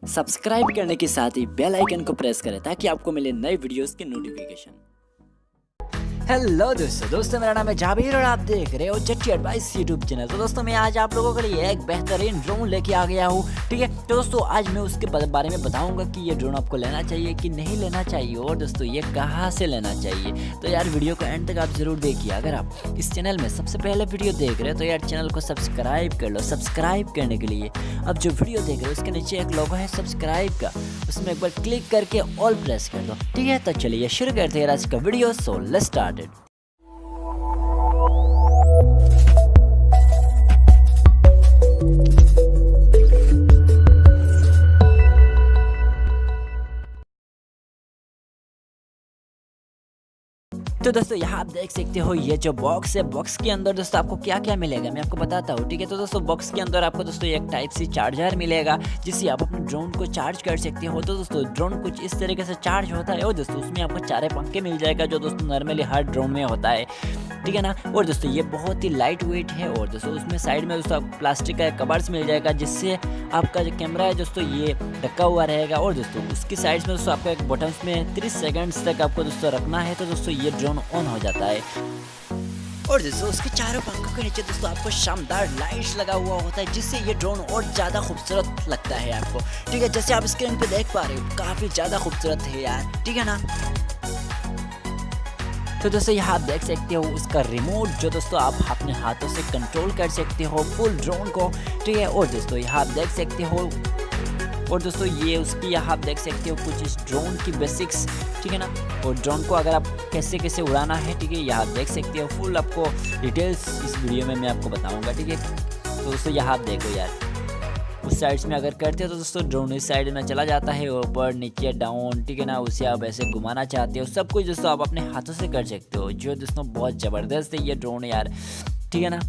Subscribe करने के साथ ही बेल आइकन को प्रेस करें ताकि आपको मिले नए वीडियोस की नोटिफिकेशन। हेलो दोस्तों मेरा नाम है जाबीर और आप देख रहे हो जट्टी एडवाइस यूट्यूब चैनल। तो दोस्तों मैं आज आप लोगों के लिए एक बेहतरीन ड्रोन लेके आ गया हूँ, ठीक है। तो दोस्तों आज मैं उसके बारे में बताऊंगा कि ये ड्रोन आपको लेना चाहिए कि नहीं लेना चाहिए और दोस्तों ये कहाँ से लेना चाहिए। तो यार वीडियो को एंड तक आप जरूर देखिए। अगर आप इस चैनल में सबसे पहले वीडियो देख रहे हो तो यार चैनल को सब्सक्राइब कर लो। सब्सक्राइब करने के लिए अब जो वीडियो देख रहे हो उसके नीचे एक लोगो है सब्सक्राइब का, उसमें एक बार क्लिक करके ऑल प्रेस कर दो, ठीक है। तो चलिए शुरू करते हैं आज का वीडियो। So let's start. तो दोस्तों यहाँ आप देख सकते हो ये जो बॉक्स है, बॉक्स के अंदर दोस्तों आपको क्या क्या मिलेगा मैं आपको बताता हूँ, ठीक है। तो दोस्तों बॉक्स के अंदर आपको दोस्तों एक टाइप सी चार्जर मिलेगा जिससे आप अपने ड्रोन को चार्ज कर सकते हो। तो दोस्तों ड्रोन कुछ इस तरीके से चार्ज होता है और दोस्तों उसमें आपको 4 पंखे मिल जाएगा जो दोस्तों नॉर्मली हर ड्रोन में होता है, ठीक है ना। और दोस्तों ये बहुत ही लाइट वेट है और दोस्तों उसमें साइड में दोस्तों आपको प्लास्टिक का कवर्स मिल जाएगा जिससे आपका जो कैमरा है दोस्तों ये ढका हुआ रहेगा। और दोस्तों उसकी साइड में दोस्तों आपको एक बटन में 30 सेकंड्स तक आपको दोस्तों रखना है तो दोस्तों ये ड्रोन ऑन हो जाता है। और दोस्तों उसके चारों पंखों के नीचे दोस्तों आपको शानदार लाइट्स लगा हुआ होता है जिससे ये ड्रोन और ज़्यादा खूबसूरत लगता है आपको, ठीक है। जैसे आप स्क्रीन पे देख पा रहे हो काफ़ी ज़्यादा खूबसूरत है यार, ठीक है ना। तो दोस्तों यहाँ आप देख सकते हो उसका रिमोट जो दोस्तों आप अपने हाथों से कंट्रोल कर सकते हो फुल ड्रोन को, ठीक है। और दोस्तों यहाँ आप देख सकते हो और दोस्तों ये उसकी यहाँ आप देख सकते हो कुछ इस ड्रोन की बेसिक्स, ठीक है ना। और ड्रोन को अगर आप कैसे कैसे उड़ाना है, ठीक है, यहाँ आप देख सकते हो फुल आपको डिटेल्स इस वीडियो में मैं आपको बताऊँगा, ठीक है। तो दोस्तों यहाँ आप देखो यार उस साइड में अगर करते हो तो दोस्तों ड्रोन इस साइड में चला जाता है ऊपर नीचे डाउन, ठीक है ना। उसे आप ऐसे घुमाना चाहते हो सब कुछ दोस्तों आप अपने हाथों से कर सकते हो जो दोस्तों बहुत ज़बरदस्त है ये ड्रोन यार, ठीक है ना।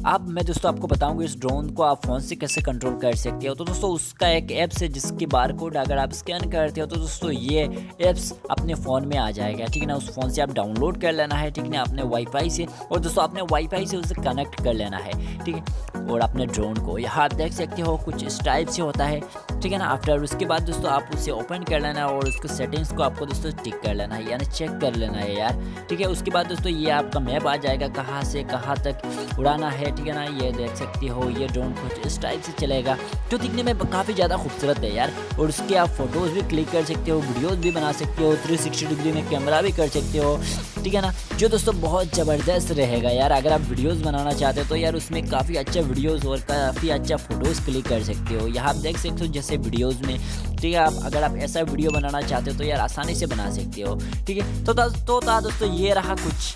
अब मैं दोस्तों आपको बताऊंगा इस ड्रोन को आप फ़ोन से कैसे कंट्रोल कर सकते हो। तो दोस्तों उसका एक ऐप्स है जिसकी बारकोड अगर आप स्कैन करते हो तो दोस्तों ये ऐप्स अपने फ़ोन में आ जाएगा, ठीक है ना। उस फ़ोन से आप डाउनलोड कर लेना है, ठीक है ना, अपने वाईफाई से। और दोस्तों अपने वाईफाई से उसे कनेक्ट कर लेना है, ठीक है। और अपने ड्रोन को यहाँ आप देख सकते हो कुछ इस टाइप से होता है, ठीक है ना। आफ्टर उसके बाद दोस्तों आप उसे ओपन कर लेना है और उसके सेटिंग्स को आपको दोस्तों टिक कर लेना है यानी चेक कर लेना है यार, ठीक है। उसके बाद दोस्तों ये आपका मैप आ जाएगा कहाँ से कहाँ तक उड़ाना है, ठीक है ना। ये देख सकते हो ये ड्रोन कुछ इस टाइप से चलेगा जो दिखने में काफ़ी ज़्यादा खूबसूरत है यार। और उसके आप फोटोज़ भी क्लिक कर सकते हो, वीडियोज़ भी बना सकते हो, 360 डिग्री में कैमरा भी कर सकते हो, ठीक है ना, जो दोस्तों बहुत ज़बरदस्त रहेगा यार। अगर आप वीडियोज़ बनाना चाहते हो तो यार उसमें काफ़ी अच्छा वीडियोज़ और काफ़ी अच्छा फ़ोटोज़ क्लिक कर सकते हो। यहाँ आप देख सकते हो जैसे वीडियोज़ में, ठीक है। आप अगर आप ऐसा वीडियो बनाना चाहते हो तो यार आसानी से बना सकते हो, ठीक है। तो दोस्तों ये रहा कुछ,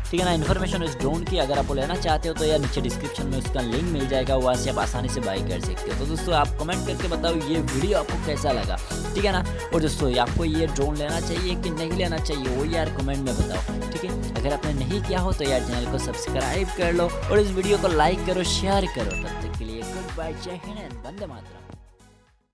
ठीक है ना, इन्फॉर्मेशन इस ड्रोन की। अगर आप लेना चाहते हो तो यार नीचे डिस्क्रिप्शन में उसका लिंक मिल जाएगा, वहाँ से आप आसानी से बाई कर सकते हो। तो दोस्तों आप कमेंट करके बताओ ये वीडियो आपको कैसा लगा, ठीक है ना। और दोस्तों आपको ये ड्रोन लेना चाहिए कि नहीं लेना चाहिए वो यार कमेंट में बताओ, ठीक है। अगर आपने नहीं किया हो तो यार चैनल को सब्सक्राइब कर लो और इस वीडियो को लाइक करो शेयर करो। तब तक के लिए गुड बाय, जय हिंद, वंदे मातरम।